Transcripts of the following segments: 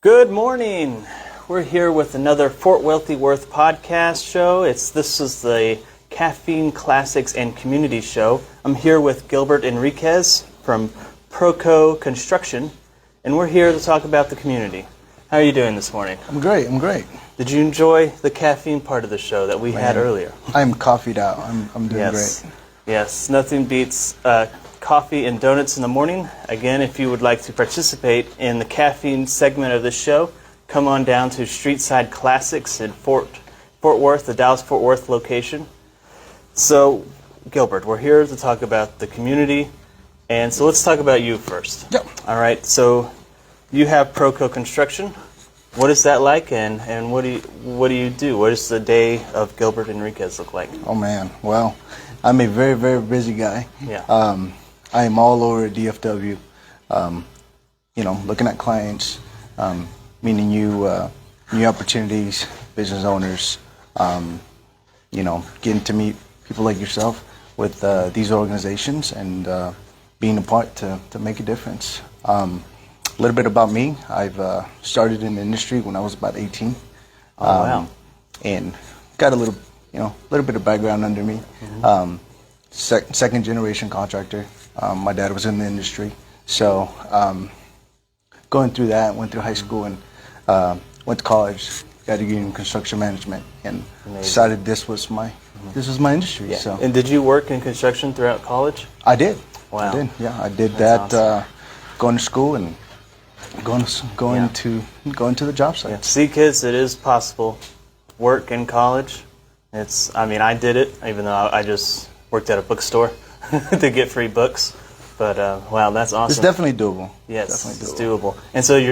Good morning. We're here with another Fort Worth podcast show. This is the Caffeine Classics and Community Show. I'm here with Gilbert Enriquez from Proco Construction, and we're here to talk about the community. How are you doing this morning? I'm great. Did you enjoy the caffeine part of the show that we had earlier? I'm coffeeed out. I'm doing great. Yes, nothing beats coffee and donuts in the morning. Again, if you would like to participate in the caffeine segment of this show, come on down to Streetside Classics in Fort Worth, the Dallas-Fort Worth location. So, Gilbert, we're here to talk about the community, and so let's talk about you first. Yep. All right, so you have Proco Construction. What is that like, and what do you do? What does the day of Gilbert Enriquez look like? Oh man, well, I'm a very, very busy guy. Yeah. I am all over DFW, looking at clients, meeting new opportunities, business owners, getting to meet people like yourself with these organizations and being a part to make a difference. A little bit about me. I've started in the industry when I was about 18. Wow. And got a little bit of background under me. Mm-hmm. Second generation contractor. My dad was in the industry, so going through that, went through high school and went to college, got a degree in construction management, and decided this was my industry. Yeah. So. And did you work in construction throughout college? I did. Wow. I did. Yeah, I did That's that. awesome. Going to school and going to the job site. Yeah. See, kids, it is possible. Work in college. I did it, even though I just worked at a bookstore to get free books. But wow, that's awesome. It's definitely doable. Yes, it's doable. And so did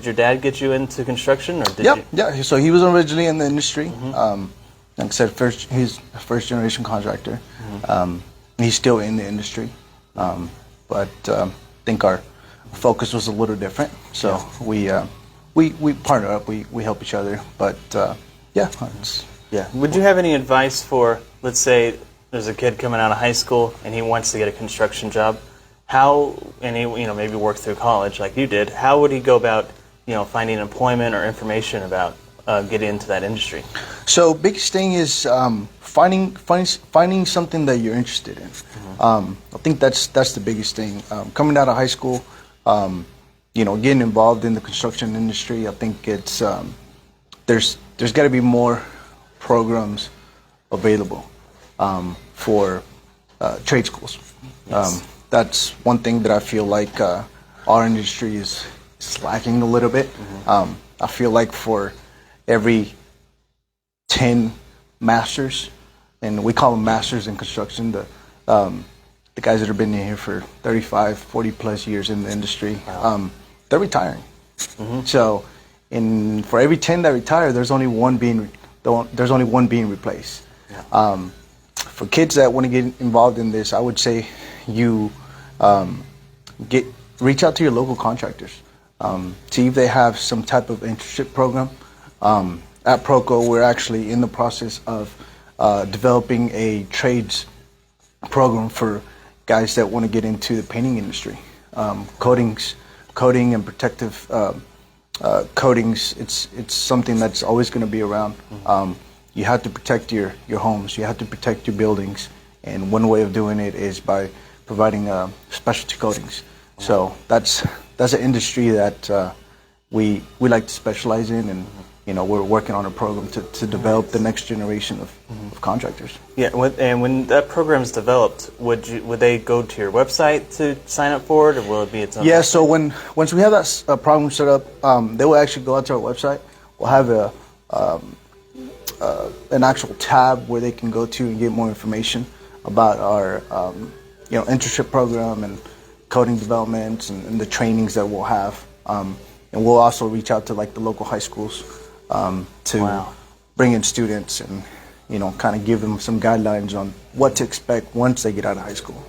your dad get you into construction, or did you? Yeah. So he was originally in the industry. Mm-hmm. Like I said, he's a first generation contractor. Mm-hmm. He's still in the industry, but I think our focus was a little different. So we partner up. We help each other. But yeah. Would you have any advice for, let's say, there's a kid coming out of high school and he wants to get a construction job? And he maybe work through college like you did. How would he go about finding employment or information about getting into that industry? So biggest thing is finding something that you're interested in. Mm-hmm. I think that's the biggest thing. Coming out of high school, getting involved in the construction industry. I think it's there's got to be more programs available for trade schools. Yes. That's one thing that I feel like our industry is lacking a little bit. Mm-hmm. I feel like for every 10 masters, and we call them masters in construction, the guys that have been here for 35, 40 plus years in the industry, wow. They're retiring. Mm-hmm. So for every 10 that retire, there's only one being replaced. Yeah. For kids that want to get involved in this, I would say you reach out to your local contractors. See if they have some type of internship program. At Proco, we're actually in the process of developing a trades program for guys that want to get into the painting industry. Coating and protective coatings. It's something that's always going to be around. Mm-hmm. You have to protect your homes. You have to protect your buildings, and one way of doing it is by providing specialty coatings. Wow. So that's an industry that we like to specialize in, and we're working on a program to develop the next generation of contractors. Yeah, and when that program is developed, would they go to your website to sign up for it, or will it be its own? Yeah, so once we have that program set up, they will actually go out to our website. We'll have an actual tab where they can go to and get more information about our internship program and coding developments and the trainings that we'll have. And we'll also reach out to like the local high schools to wow. bring in students and kind of give them some guidelines on what to expect once they get out of high school.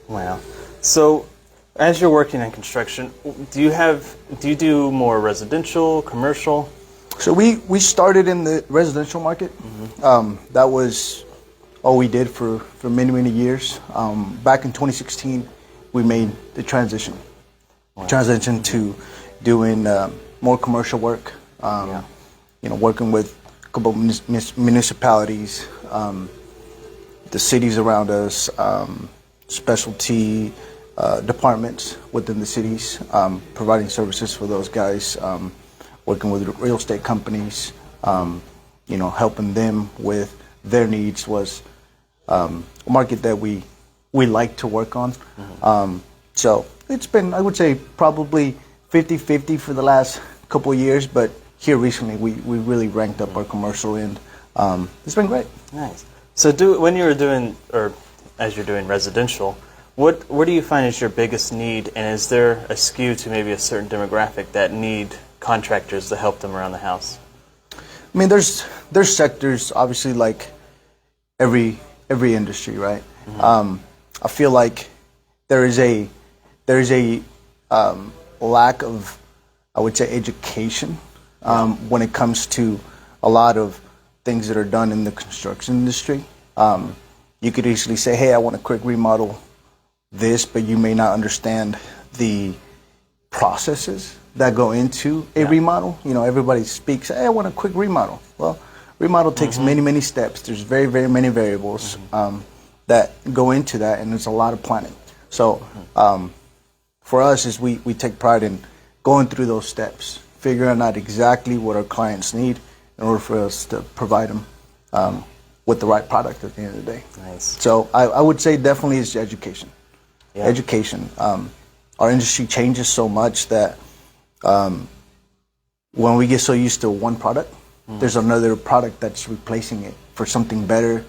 Wow. So as you're working in construction, do you do more residential, commercial? So we started in the residential market. Mm-hmm. That was all we did for many years. Back in 2016, we made the transition to doing more commercial work. Working with a couple of municipalities, the cities around us, specialty departments within the cities, providing services for those guys, working with real estate companies, helping them with their needs was a market that we like to work on. So it's been, I would say, probably 50-50 for the last couple of years, but here recently we really ranked up our commercial end. It's been great. Nice. So when you were doing, or as you're doing residential, what do you find is your biggest need, and is there a skew to maybe a certain demographic that need contractors to help them around the house? I mean, there's sectors, obviously, like every industry, right? I feel like there is a lack of, I would say, education when it comes to a lot of things that are done in the construction industry. You could easily say, hey, I want a quick remodel this, but you may not understand the processes that go into a remodel. Everybody speaks, hey, I want a quick remodel. Well, remodel takes many steps. There's very, very many variables that go into that, and there's a lot of planning. So for us, is we take pride in going through those steps, figuring out exactly what our clients need in order for us to provide them with the right product at the end of the day. Nice. So I would say definitely it's education. Yeah. Education. Our industry changes so much that when we get so used to one product, there's another product that's replacing it for something better,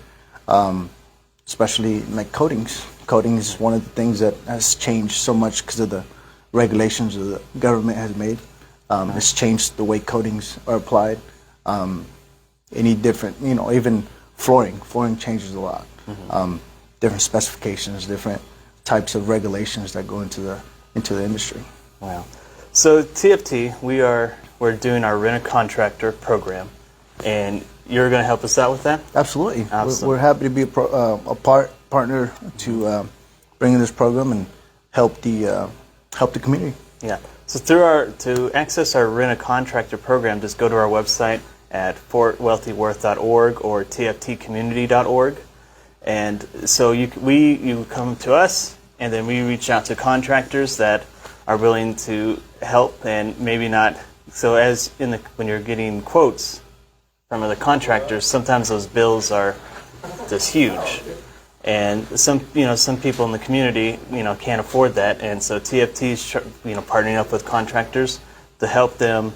especially like coatings. Coatings is one of the things that has changed so much because of the regulations that the government has made. It's changed the way coatings are applied. Any different, even flooring. Flooring changes a lot. Different specifications, different types of regulations that go into the industry. Wow. So TFT, we're doing our rent-a-contractor program, and you're going to help us out with that? Absolutely. Awesome. We're happy to be a partner to bring in this program and help the community. Yeah. So to access our rent-a-contractor program, just go to our website at fortwealthyworth.org or tftcommunity.org. And so you come to us, and then we reach out to contractors that are willing to help, and maybe not. So when you're getting quotes from other contractors, sometimes those bills are just huge, and some people in the community can't afford that, and so TFT is partnering up with contractors to help them.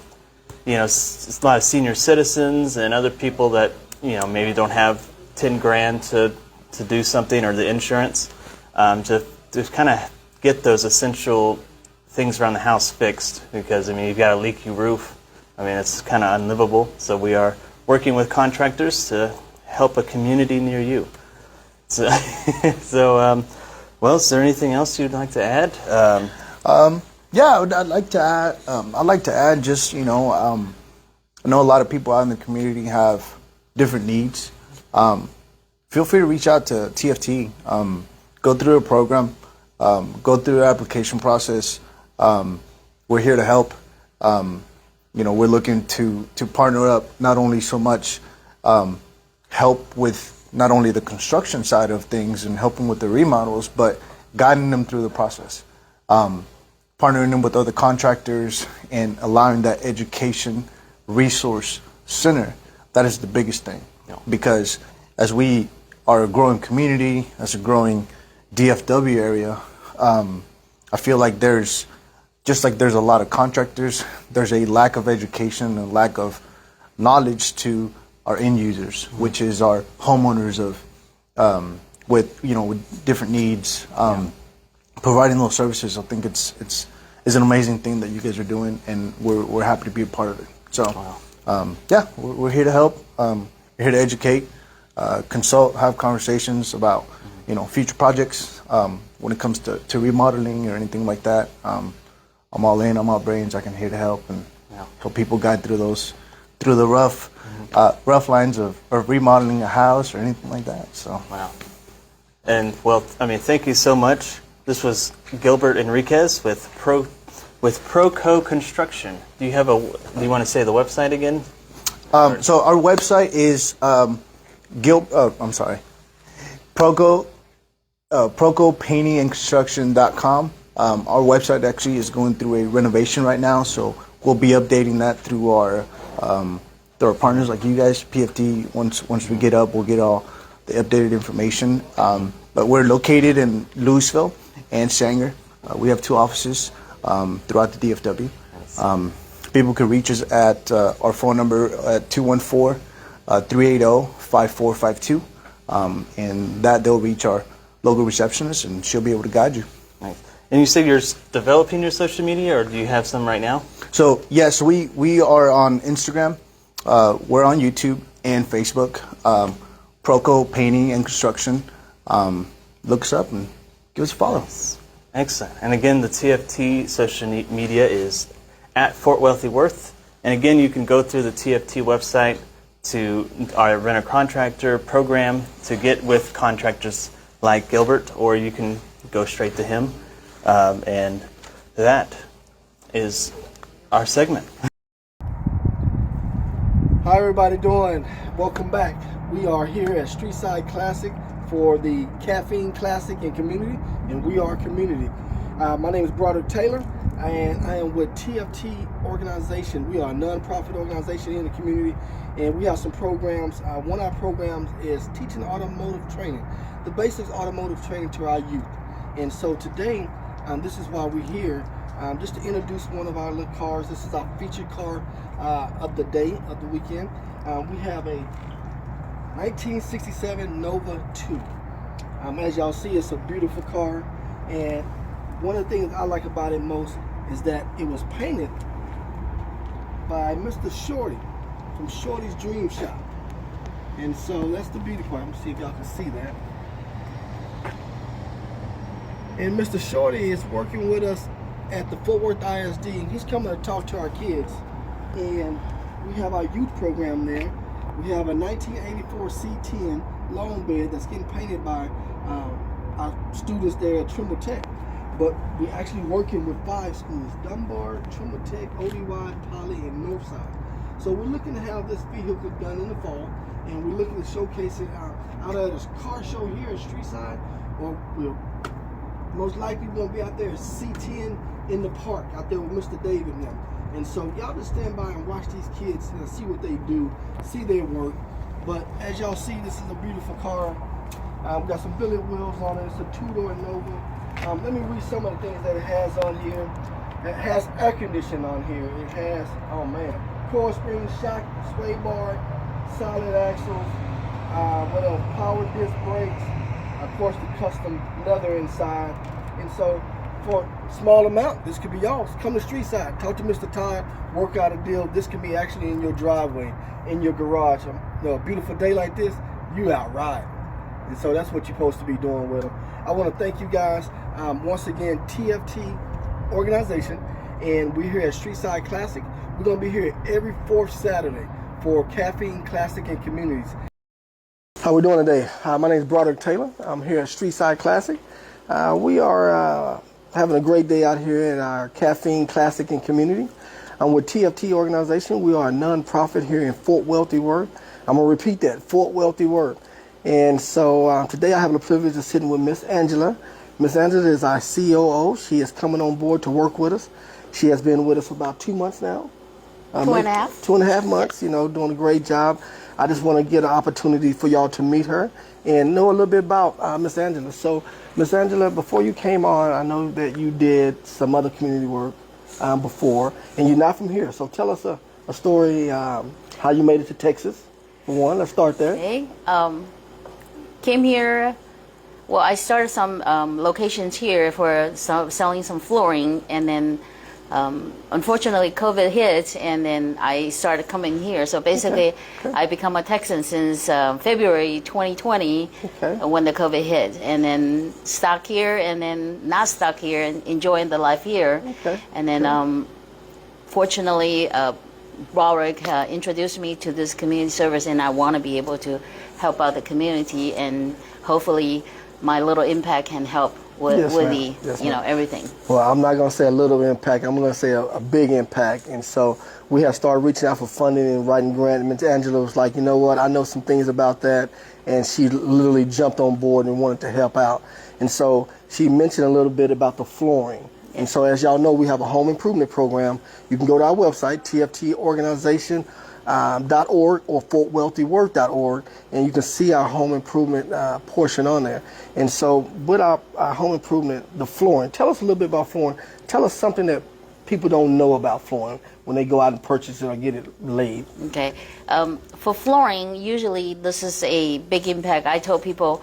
It's a lot of senior citizens and other people that maybe don't have $10,000 to do something, or the insurance, to kind of get those essential things around the house fixed, because you've got a leaky roof. It's kind of unlivable. So we are working with contractors to help a community near you. So, well, is there anything else you'd like to add? Yeah, I'd like to add. Just I know a lot of people out in the community have different needs. Feel free to reach out to TFT. Go through a program. Go through the application process. We're here to help. We're looking to partner up, not only so much help with not only the construction side of things and helping with the remodels, but guiding them through the process. Partnering them with other contractors and allowing that education resource center. That is the biggest thing. Because as we are a growing community, as a growing DFW area, I feel like there's a lot of contractors, there's a lack of education, a lack of knowledge to our end users, which is our homeowners with different needs. Providing those services, I think it's an amazing thing that you guys are doing, and we're happy to be a part of it. So, we're here to help. We're here to educate, consult, have conversations about future projects. When it comes to remodeling or anything like that, I'm all in. I'm all brains. I'm here to help and help people guide through the rough lines of remodeling a house or anything like that. So wow. And thank you so much. This was Gilbert Enriquez with with Proco Construction. Do you want to say the website again? So our website is ProcoPaintingandConstruction.com. Our website actually is going through a renovation right now, so we'll be updating that through our partners like you guys, PFT. Once we get up, we'll get all the updated information. But we're located in Louisville and Sanger. We have 2 offices throughout the DFW. People can reach us at our phone number at 214-380-5452. And that they'll reach our local receptionist, and she'll be able to guide you. Nice. And you said you're developing your social media, or do you have some right now? So yes, we are on Instagram. We're on YouTube and Facebook. Proco Painting and Construction. Look us up and give us a follow. Nice. Excellent. And again, the TFT social media is at Fort Wealthy Worth. And again, you can go through the TFT website to our renter-contractor program to get with contractors like Gilbert, or you can go straight to him. And that is our segment. How everybody doing? Welcome back. We are here at Streetside Classic for the Caffeine Classic and Community, and we are community. My name is Broderick Taylor, and I am with TFT organization. We are a non-profit organization in the community, and we have some programs. One of our programs is teaching automotive training, the basics automotive training to our youth. And so today, this is why we're here, just to introduce one of our little cars. This is our featured car of the day, of the weekend. We have a 1967 Nova 2. As y'all see, it's a beautiful car, and one of the things I like about it most is that it was painted by Mr. Shorty from Shorty's Dream Shop. And so that's the beauty part. Let me see if y'all can see that. And Mr. Shorty is working with us at the Fort Worth ISD. He's coming to talk to our kids. And we have our youth program there. We have a 1984 C10 long bed that's getting painted by our students there at Trimble Tech. But we're actually working with 5 schools: Dunbar, Trimble Tech, ODY, Poly, and Northside. So we're looking to have this vehicle done in the fall, and we're looking to showcase it out at this car show here at Streetside, or we'll most likely going to be out there at C10 in the park, out there with Mr. David and them. And so y'all just stand by and watch these kids and see what they do, see their work. But as y'all see, this is a beautiful car. We got some billet wheels on it. It's a 2-door Nova. Let me read some of the things that it has on here. It has air conditioning on here. It has, oh man, coil spring shock, sway bar, solid axles, what else? Power disc brakes, of course the custom leather inside. And so for a small amount, this could be yours. Come to Streetside, talk to Mr. Todd, work out a deal. This can be actually in your driveway, in your garage. A beautiful day like this, you out riding. And so that's what you're supposed to be doing with them. I want to thank you guys. Once again, TFT organization, and we're here at Streetside Classic. We're going to be here every 4th Saturday for Caffeine Classic and Communities. How we doing today? My name is Broderick Taylor. I'm here at Streetside Classic. We are having a great day out here at our Caffeine Classic and Community. I'm with TFT organization. We are a non-profit here in Fort Wealthy Worth. I'm going to repeat that, Fort Wealthy Worth. And so today I have the privilege of sitting with Miss Angela. Miss Angela is our COO. She is coming on board to work with us. She has been with us for about 2 months now. 2.5. 2.5 months, you know, doing a great job. I just want to get an opportunity for y'all to meet her and know a little bit about Miss Angela. So, Miss Angela, before you came on, I know that you did some other community work before, and you're not from here. So tell us a story, how you made it to Texas, for one. Let's start there. Okay. Came here. Well, I started some locations here for selling some flooring, and then unfortunately COVID hit, and then I started coming here. So basically, okay. I become a Texan since February 2020, when the COVID hit, and then stuck here, and then not stuck here, and enjoying the life here. Okay. And then fortunately, Broderick introduced me to this community service, and I want to be able to help out the community, and hopefully my little impact can help with, Yes, with ma'am. the Yes, you know ma'am. everything. Well, I'm not going to say a little impact. I'm going to say a big impact. And so we have started reaching out for funding and writing grants. Ms. Angela was like, you know what, I know some things about that. And she literally jumped on board and wanted to help out. And so she mentioned a little bit about the flooring. And so as y'all know, we have a home improvement program. You can go to our website, tftorganization.org or fortwealthywork.org, and you can see our home improvement portion on there. And so with our home improvement, the flooring, tell us a little bit about flooring. Tell us something that people don't know about flooring when they go out and purchase it or get it laid. Okay, for flooring, usually this is a big impact. I told people,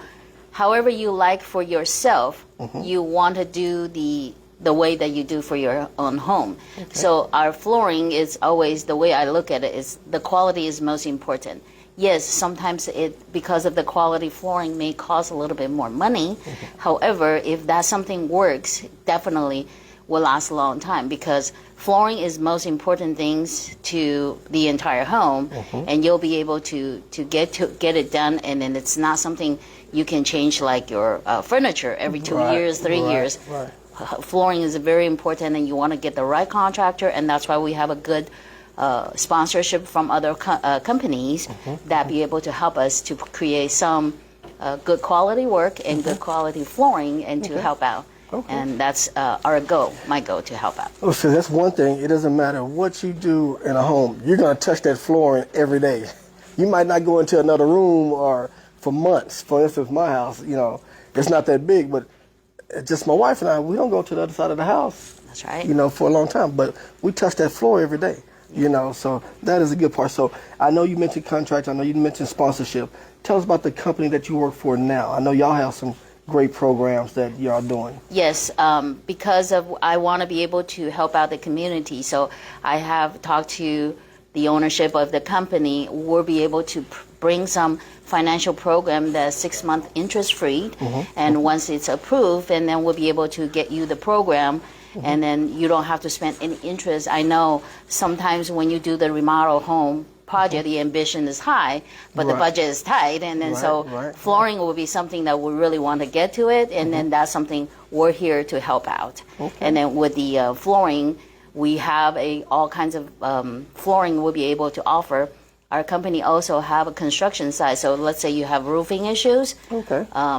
however you like for yourself, you want to do the way that you do for your own home. Okay. So our flooring is always, the way I look at it is the quality is most important. Yes, sometimes because of the quality flooring may cost a little bit more money. However, if that something works, definitely will last a long time, because flooring is most important things to the entire home, and you'll be able to get it done, and then it's not something you can change like your furniture every 2 years, 3 years. Right. Flooring is very important, and you want to get the right contractor, and that's why we have a good sponsorship from other companies that be able to help us to create some good quality work and good quality flooring and to help out. Okay. And that's our goal, my goal, to help out. Oh, so that's one thing. It doesn't matter what you do in a home. You're going to touch that flooring every day. You might not go into another room or for months. For instance, my house, you know, it's not that big, but just my wife and I, we don't go to the other side of the house. That's right. You know, for a long time. But we touch that floor every day, you know, so that is a good part. So I know you mentioned contracts. I know you mentioned sponsorship. Tell us about the company that you work for now. I know y'all have some great programs that y'all doing. Yes, because of I want to be able to help out the community. So I have talked to the ownership of the company. We'll be able to bring some financial program that's 6 month interest free, and once it's approved, and then we'll be able to get you the program, and then you don't have to spend any interest. I know sometimes when you do the remodel home project, the ambition is high, but the budget is tight, and then flooring will be something that we really want to get to it, and then that's something we're here to help out. And then with the flooring, we have all kinds of flooring we'll be able to offer. Our company also have a construction side, so let's say you have roofing issues,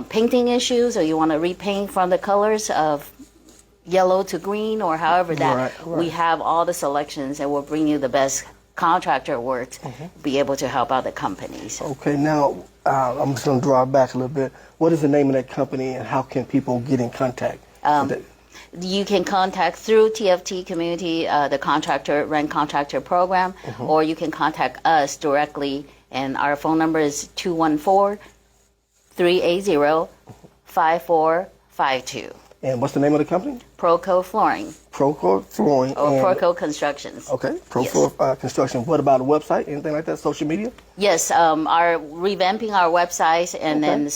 painting issues, or you want to repaint from the colors of yellow to green, or however that, we have all the selections, and we'll bring you the best contractor work, be able to help out the companies. Okay, now I'm just going to draw it back a little bit. What is the name of that company, and how can people get in contact? You can contact through TFT Community, the rent contractor program, or you can contact us directly, and our phone number is 214-380-5452. And what's the name of the company? Proco Flooring. Proco Flooring. Or Proco Constructions. Okay, Proco Construction. What about a website? Anything like that? Social media? Yes, our revamping our website, and then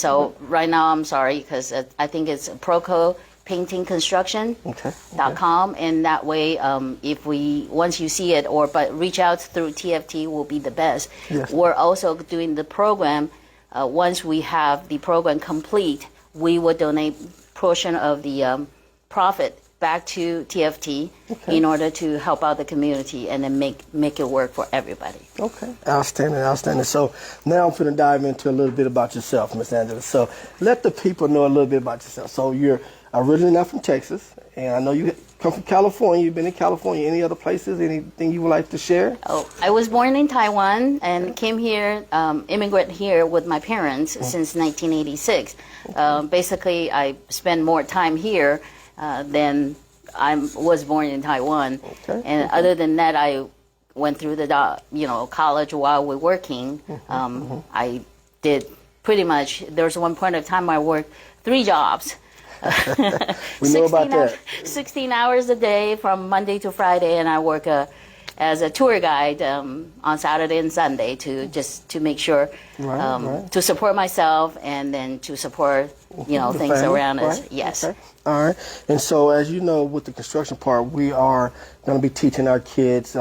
right now I'm sorry because I think it's Proco Painting Construction.com, and that way, if once you see it, but reach out through TFT will be the best. Yes. We're also doing the program. Once we have the program complete, we will donate portion of the profit back to TFT in order to help out the community and then make it work for everybody. Okay, outstanding. So now I'm going to dive into a little bit about yourself, Ms. Angela. So let the people know a little bit about yourself. So you're originally not from Texas, and I know you come from California. You've been in California. Any other places? Anything you would like to share? Oh, I was born in Taiwan and came here, immigrant here with my parents since 1986. Basically, I spend more time here than I was born in Taiwan. And other than that, I went through the college while we're working. I did pretty much. There was one point of time I worked 3 jobs. We know about that. 16 hours a day from Monday to Friday, and I work as a tour guide on Saturday and Sunday to make sure to support myself and then to support things family, around us. Yes. Okay. All right. And so, as you know, with the construction part, we are going to be teaching our kids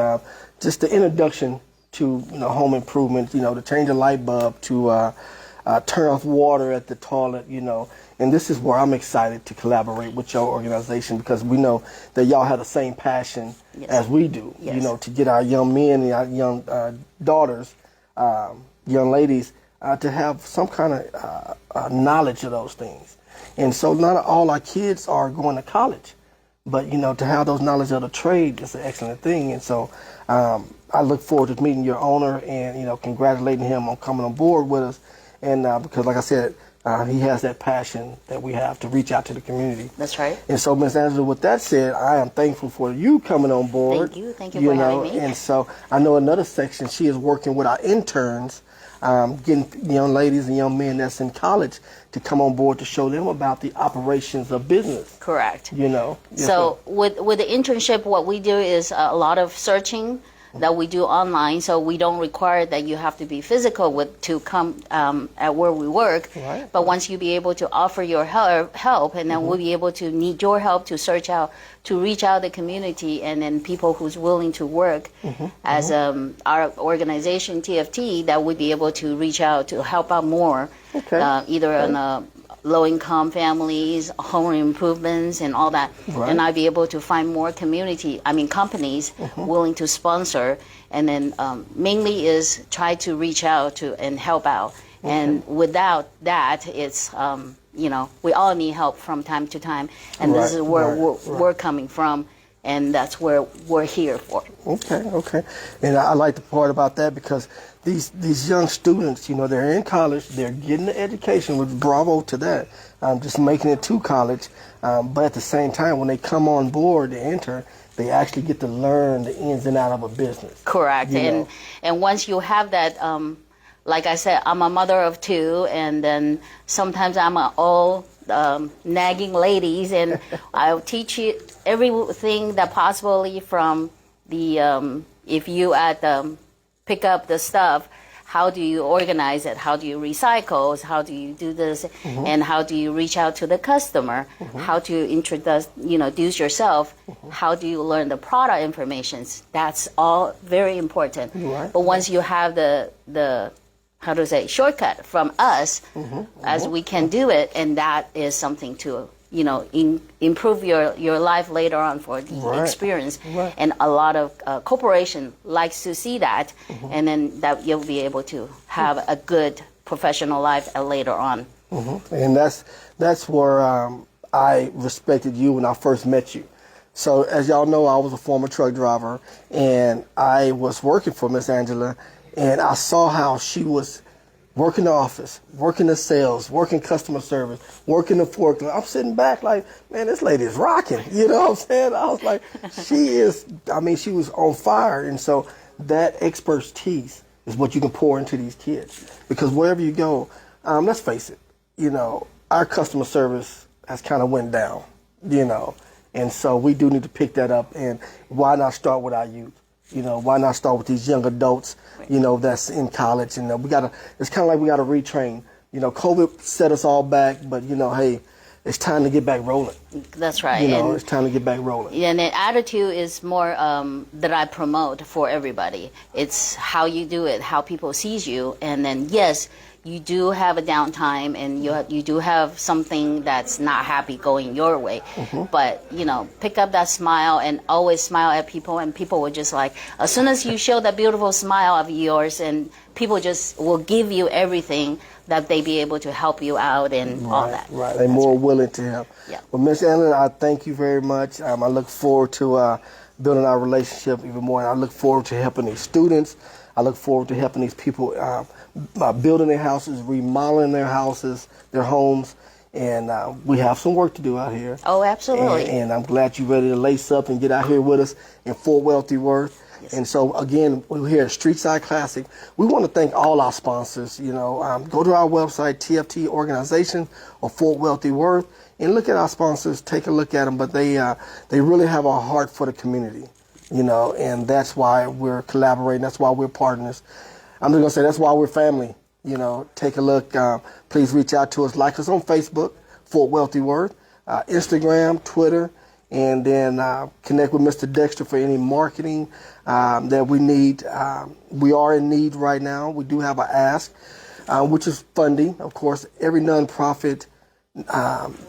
just the introduction to home improvement. To change a light bulb, to turn off water at the toilet, you know. And this is where I'm excited to collaborate with your organization, because we know that y'all have the same passion as we do, you know, to get our young men and our young daughters, young ladies, to have some kind of knowledge of those things. And so not all our kids are going to college, but, you know, to have those knowledge of the trade is an excellent thing. And so I look forward to meeting your owner and, you know, congratulating him on coming on board with us. And because, like I said, he has that passion that we have to reach out to the community. That's right. And so, Ms. Angela, with that said, I am thankful for you coming on board. Thank you for having me. And so I know another section, she is working with our interns, getting young ladies and young men that's in college to come on board to show them about the operations of business. Correct. You know. Yes, so with the internship, what we do is a lot of searching that we do online, so we don't require that you have to be physical to come at where we work. Right. But once you be able to offer your help, and then we'll be able to need your help to search out, to reach out the community, and then people who's willing to work as our organization TFT, that would be able to reach out to help out more, either on low-income families, home improvements, and all that. Right. And I'd be able to find more companies willing to sponsor, and then mainly is try to reach out to and help out. And without that, it's you know, we all need help from time to time, and this is where we're coming from, and that's where we're here for. Okay. And I like the part about that, because these young students, you know, they're in college, they're getting the education, which bravo to that, just making it to college. But at the same time, when they come on board to enter, they actually get to learn the ins and outs of a business. Correct. And once you have that, like I said, I'm a mother of two, and then sometimes I'm an old nagging ladies, and I'll teach you everything that possibly from the if you pick up the stuff, how do you organize it, how do you recycle, how do you do this, and how do you reach out to the customer, how to introduce yourself, how do you learn the product information. That's all very important. Right. But once you have the how to say, shortcut from us, as we can do it, and that is something to, you know, improve your life later on for the experience. Right. And a lot of corporation likes to see that, and then that you'll be able to have a good professional life later on. And that's where I respected you when I first met you. So as y'all know, I was a former truck driver, and I was working for Miss Angela, and I saw how she was working the office, working the sales, working customer service, working the forklift. I'm sitting back like, man, this lady is rocking. You know what I'm saying? I was like, she was on fire. And so that expertise is what you can pour into these kids. Because wherever you go, let's face it, you know, our customer service has kind of went down, you know. And so we do need to pick that up. And why not start with our youth? You know, why not start with these young adults, you know, that's in college? And it's kind of like we got to retrain. You know, COVID set us all back, but, you know, hey, it's time to get back rolling. That's right. You know, it's time to get back rolling. And the attitude is more that I promote for everybody. It's how you do it, how people sees you. And then, yes, you do have a downtime, and you do have something that's not happy going your way. But, you know, pick up that smile and always smile at people, and people will just like, as soon as you show that beautiful smile of yours, and people just will give you everything that they be able to help you out and all that. Right, they're more willing to help. Yeah. Well, Miss Angela, I thank you very much. I look forward to building our relationship even more, and I look forward to helping these students. I look forward to helping these people building their houses, remodeling their houses, their homes, and we have some work to do out here. Oh, absolutely. And I'm glad you're ready to lace up and get out here with us in Fort Wealthy Worth. Yes. And so, again, we're here at Streetside Classic. We want to thank all our sponsors. You know, go to our website, TFT Organization or Fort Wealthy Worth, and look at our sponsors. Take a look at them. But they really have a heart for the community, you know, and that's why we're collaborating. That's why we're partners. I'm just going to say that's why we're family. You know, take a look. Please reach out to us. Like us on Facebook, Fort Wealthy Worth, Instagram, Twitter, and then connect with Mr. Dexter for any marketing that we need. We are in need right now. We do have an ask. which is funding. Of course, every nonprofit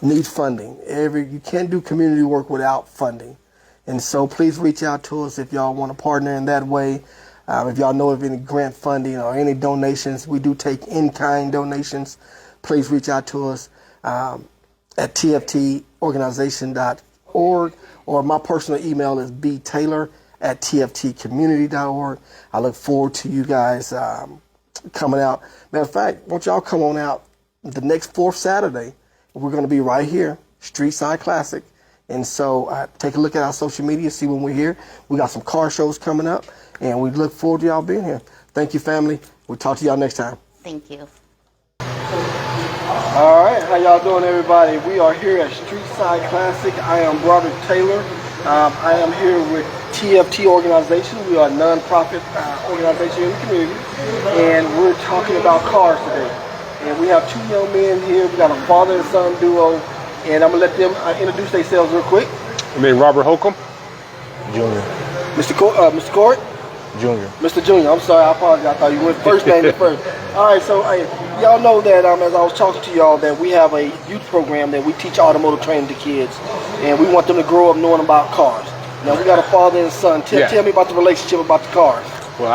needs funding. You can't do community work without funding. And so please reach out to us if y'all want to partner in that way. If y'all know of any grant funding or any donations, we do take in-kind donations. Please reach out to us at tftorganization.org, or my personal email is btaylor@tftcommunity.org. I look forward to you guys coming out. Matter of fact, why don't y'all come on out the next fourth Saturday? We're going to be right here, Streetside Classic. And so take a look at our social media, see when we're here. We got some car shows coming up, and we look forward to y'all being here. Thank you, family. We'll talk to y'all next time. Thank you. All right, how y'all doing, everybody? We are here at Streetside Classic. I am Broderick Taylor. I am here with TFT Organization. We are a nonprofit organization in the community, and we're talking about cars today. And we have two young men here. We got a father and son duo, and I'm gonna let them introduce themselves real quick. I mean, Robert Holcomb. Junior. Mr. Court? Junior. Mr. Junior, I'm sorry, I apologize. I thought you went first name at first. All right, so y'all know that as I was talking to y'all, that we have a youth program that we teach automotive training to kids, and we want them to grow up knowing about cars. Now we got a father and son. Tell me about the relationship about the cars. Well,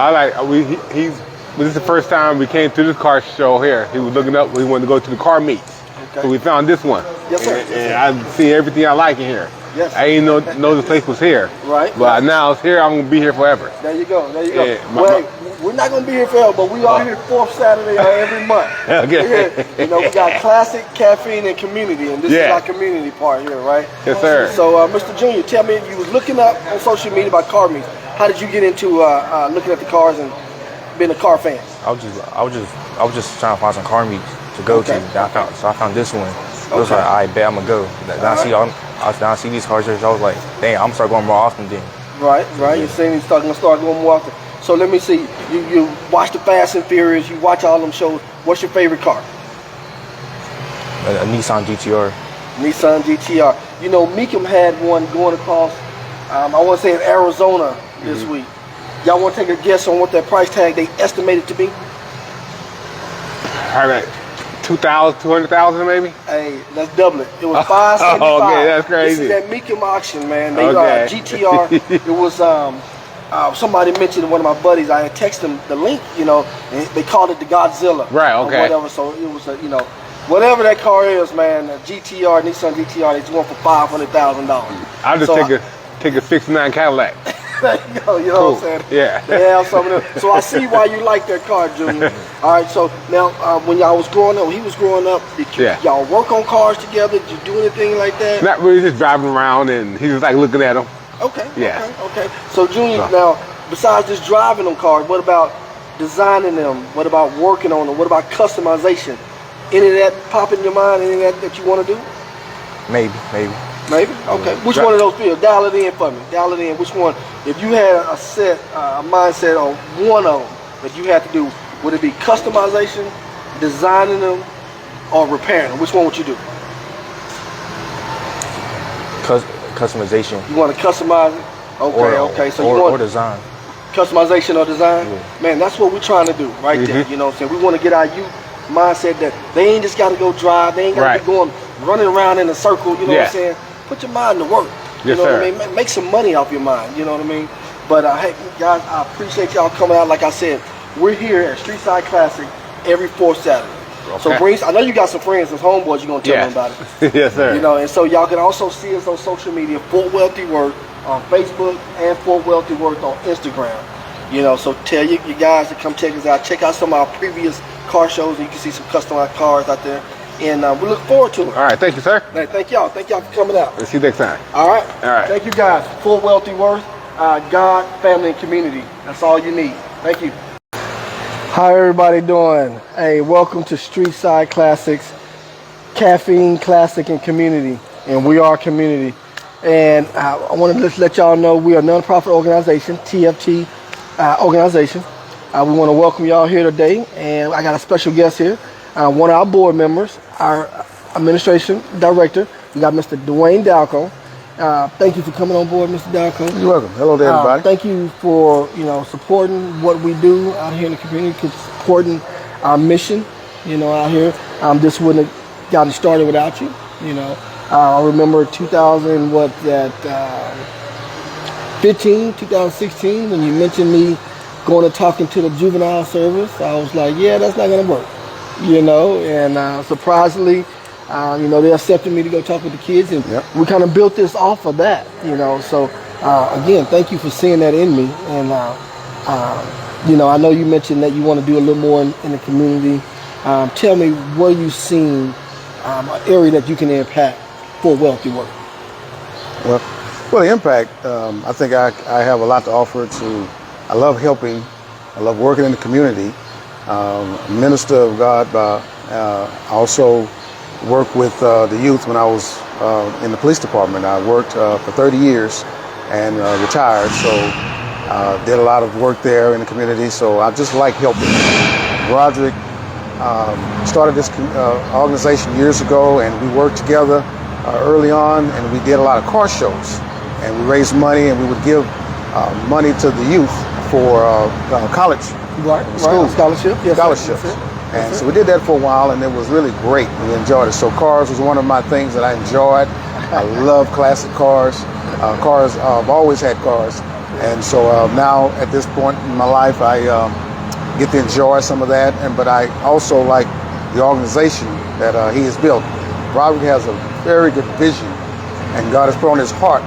this is the first time we came to this car show here. He was looking up, he wanted to go to the car meets. Okay. So we found this one. Yes, sir. And I see everything I like in here. Yes. I didn't know the place was here. Right. But now it's here, I'm going to be here forever. There you go. Yeah, We're not going to be here forever, but we are here fourth Saturday of every month. Okay. We got Classic, Caffeine, and Community, and this is our community part here, right? Yes, sir. So, Mr. Junior, tell me, you was looking up on social media about car meets. How did you get into looking at the cars and being a car fan? I was just trying to find some car meets to go to. I found this one. I was like, I bet I'm gonna go. Then I see these cars here. I was like, dang, I'm gonna start going more often then. Right. You're saying you're gonna start going more often. So let me see. You watch the Fast and Furious. You watch all them shows. What's your favorite car? A Nissan GTR. Nissan GTR. You know, Meekum had one going across. I want to say in Arizona this week. Y'all want to take a guess on what that price tag they estimated to be? All right. 200,000, 200,000 maybe? Hey, let's double it. It was $575. Okay, that's crazy. This is that Meekum auction, man. They GTR. It was somebody mentioned, one of my buddies. I had texted them the link. And they called it the Godzilla. Right. Okay. Or whatever. So it was whatever that car is, man. A GTR, Nissan GTR. It's going for $500,000. I'll just take a '69 Cadillac. There you go, you know what I'm saying? Yeah. They have something else. So I see why you like that car, Junior. All right, so now when y'all was growing up, he was growing up, did y'all work on cars together? Did you do anything like that? Not really, just driving around, and he was like looking at them. Okay. Yeah. Okay. So Junior, now besides just driving them cars, what about designing them? What about working on them? What about customization? Any of that pop in your mind? Any of that you want to do? Maybe. Maybe? Okay. Which one of those fields? Dial it in for me. Dial it in. Which one? If you had a mindset on one of them that you had to do, would it be customization, designing them, or repairing them? Which one would you do? Customization. You want to customize it? Okay. So you want design. Customization or design? Yeah. Man, that's what we're trying to do right there. You know what I'm saying? We want to get our youth mindset that they ain't just got to go drive. They ain't got to be going running around in a circle. You know what I'm saying? Put your mind to work. You know what I mean? Make some money off your mind. You know what I mean? But hey, guys, I appreciate y'all coming out. Like I said, we're here at Streetside Classic every fourth Saturday. Okay. So I know you got some friends, some homeboys. You're gonna tell them about it. Yes, sir. And so y'all can also see us on social media, Fort Wealthy Worth on Facebook and Fort Wealthy Worth on Instagram. So tell you guys to come check us out. Check out some of our previous car shows. You can see some customized cars out there. And we look forward to it. All right, thank you, sir. Hey, thank y'all. Thank y'all for coming out. We'll see you next time. All right. Thank you, guys. Full Wealthy Worth, God, family, and community. That's all you need. Thank you. How everybody doing? Hey, welcome to Streetside Classics, Caffeine, Classic, and Community. And we are community. And I want to just let y'all know we are a nonprofit organization, TFT organization. We want to welcome y'all here today. And I got a special guest here. One of our board members, our administration director. We got Mr. Dwayne Dalco. Thank you for coming on board, Mr. Dalco. You're welcome. Hello to everybody. Thank you for supporting what we do out here in the community, supporting our mission, out here. This wouldn't have gotten started without you. I remember 2016, when you mentioned me going and talking to the juvenile service. I was like, yeah, that's not going to work, and surprisingly, they accepted me to go talk with the kids, and we kind of built this off of that, So, again, thank you for seeing that in me. And, I know you mentioned that you want to do a little more in the community. Tell me, where you seen an area that you can impact for wealthy work? Well, the impact, I think I have a lot to offer to. I love helping. I love working in the community. Minister of God, also worked with the youth when I was in the police department. I worked for 30 years and retired, so did a lot of work there in the community. So I just like helping. Roderick started this organization years ago, and we worked together early on, and we did a lot of car shows, and we raised money, and we would give money to the youth for college, school scholarship, yes, scholarships. Sir. And so we did that for a while, and it was really great. We enjoyed it. So cars was one of my things that I enjoyed. I love classic cars. I've always had cars. And so now at this point in my life, I get to enjoy some of that. But I also like the organization that he has built. Robert has a very good vision, and God has put on his heart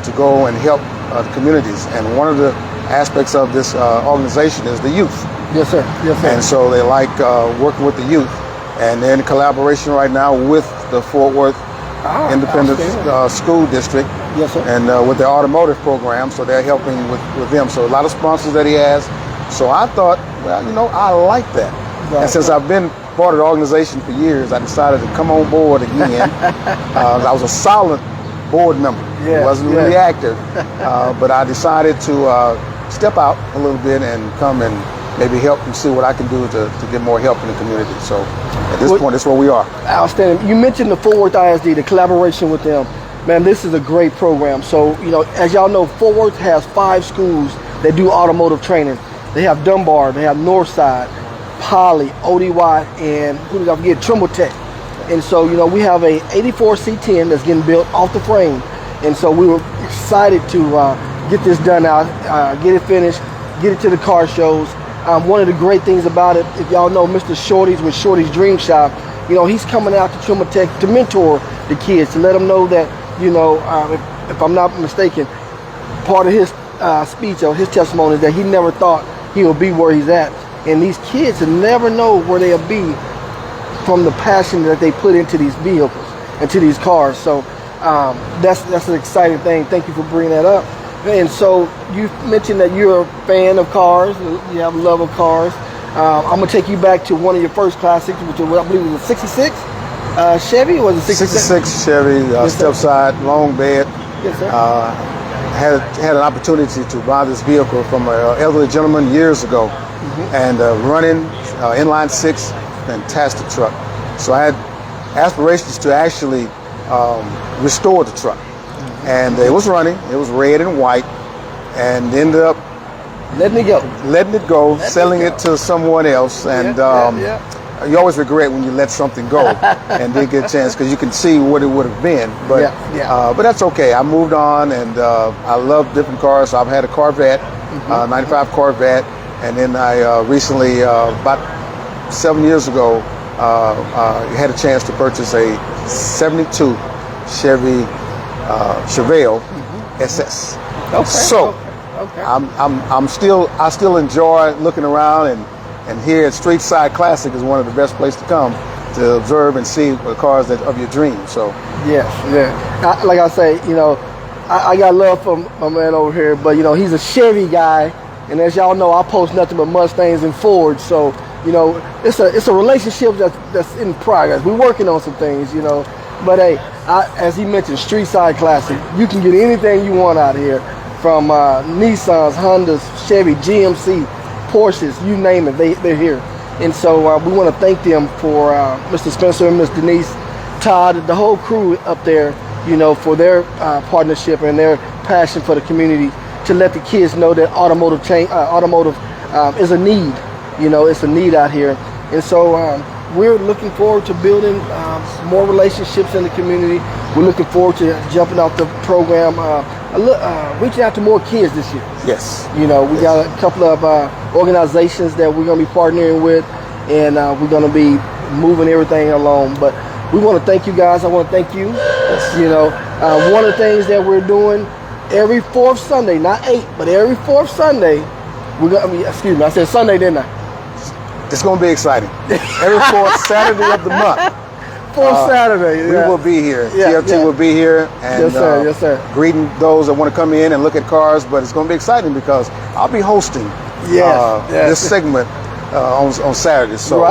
to go and help the communities. And one of the aspects of this organization is the youth. Yes, sir. Yes, sir. And so they like working with the youth, and they're in collaboration right now with the Fort Worth Independent School District. Yes, sir. And with their automotive program, so they're helping with them. So a lot of sponsors that he has. So I thought, well, I like that. Right. And since I've been part of the organization for years, I decided to come on board again. I was a solid board member. Yeah, wasn't really active, but I decided to step out a little bit and come and maybe help and see what I can do to get more help in the community. So at this point, that's where we are. Outstanding. You mentioned the Fort Worth ISD, the collaboration with them. Man, this is a great program. So, as y'all know, Fort Worth has 5 schools that do automotive training. They have Dunbar, they have Northside, Poly, ODY, and who did I forget? Trimble Tech. And so, we have a 84 C10 that's getting built off the frame. And so we were excited to get this done out, get it finished, get it to the car shows. One of the great things about it, if y'all know Mr. Shorty's with Shorty's Dream Shop, he's coming out to Trimble Tech to mentor the kids, to let them know that, if I'm not mistaken, part of his speech or his testimony is that he never thought he would be where he's at. And these kids never know where they'll be from the passion that they put into these vehicles, into these cars. So that's an exciting thing. Thank you for bringing that up. And so you mentioned that you're a fan of cars. You have a love of cars. I'm going to take you back to one of your first classics, which I believe was a 66 Chevy. Was it 66 Chevy, step-side, long bed. Yes, sir. Had an opportunity to buy this vehicle from an elderly gentleman years ago, and running inline 6, fantastic truck. So I had aspirations to actually restore the truck, and it was running. It was red and white, and ended up letting it go, selling it to someone else, and you always regret when you let something go and didn't get a chance, because you can see what it would have been. But but that's okay. I moved on, and I love different cars. So I've had a Corvette, 95 Corvette, and then I recently, about 7 years ago, had a chance to purchase a 72 Chevy Chevelle SS. Okay. So I still enjoy looking around, and here at Streetside Classic is one of the best places to come to observe and see the cars of your dreams. So like I say, I got love for my man over here, but he's a Chevy guy, and as y'all know, I post nothing but Mustangs and Fords. So it's a relationship that's in progress. We're working on some things, But hey, as he mentioned, Streetside Classic, you can get anything you want out here, from Nissans, Hondas, Chevy, GMC, Porsches, you name it, they're here. And so we want to thank them for Mr. Spencer and Miss Denise, Todd, the whole crew up there, for their partnership and their passion for the community, to let the kids know that automotive is a need. It's a need out here. And so we're looking forward to building more relationships in the community. We're looking forward to jumping off the program, reaching out to more kids this year. Yes. You know, we got a couple of organizations that we're going to be partnering with, and we're going to be moving everything along. But we want to thank you guys. I want to thank you. You know, one of the things that we're doing every fourth Sunday, not 8, but every fourth Sunday, we're going to be, excuse me, I said Sunday, didn't I? It's going to be exciting. Every fourth Saturday of the month. Fourth Saturday. We will be here. TFT will be here. And, yes, sir. Yes, sir. Greeting those that want to come in and look at cars. But it's going to be exciting because I'll be hosting this segment on Saturday. So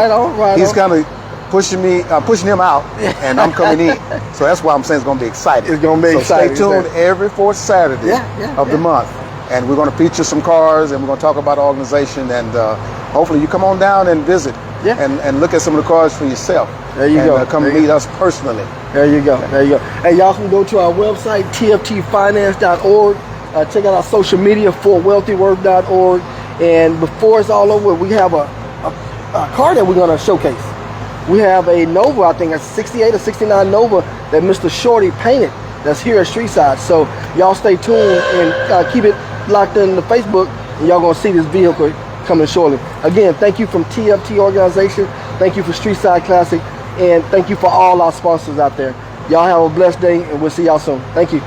he's kind of pushing him out, and I'm coming in. So that's why I'm saying it's going to be exciting. It's going to be exciting. Stay tuned every fourth Saturday of the month. And we're going to feature some cars, and we're going to talk about the organization, and hopefully you come on down and visit and look at some of the cars for yourself. There you go. Come meet us personally. There you go. There you go. Hey, y'all can go to our website, tftfinance.org. Check out our social media, forwealthyworth.org. And before it's all over, we have a car that we're going to showcase. We have a Nova, I think a 68 or 69 Nova that Mr. Shorty painted that's here at Streetside. So y'all stay tuned and keep it locked in the Facebook, and y'all going to see this vehicle coming shortly. Again, thank you from TFT organization. Thank you for Streetside Classic. And thank you for all our sponsors out there. Y'all have a blessed day, and we'll see y'all soon. Thank you.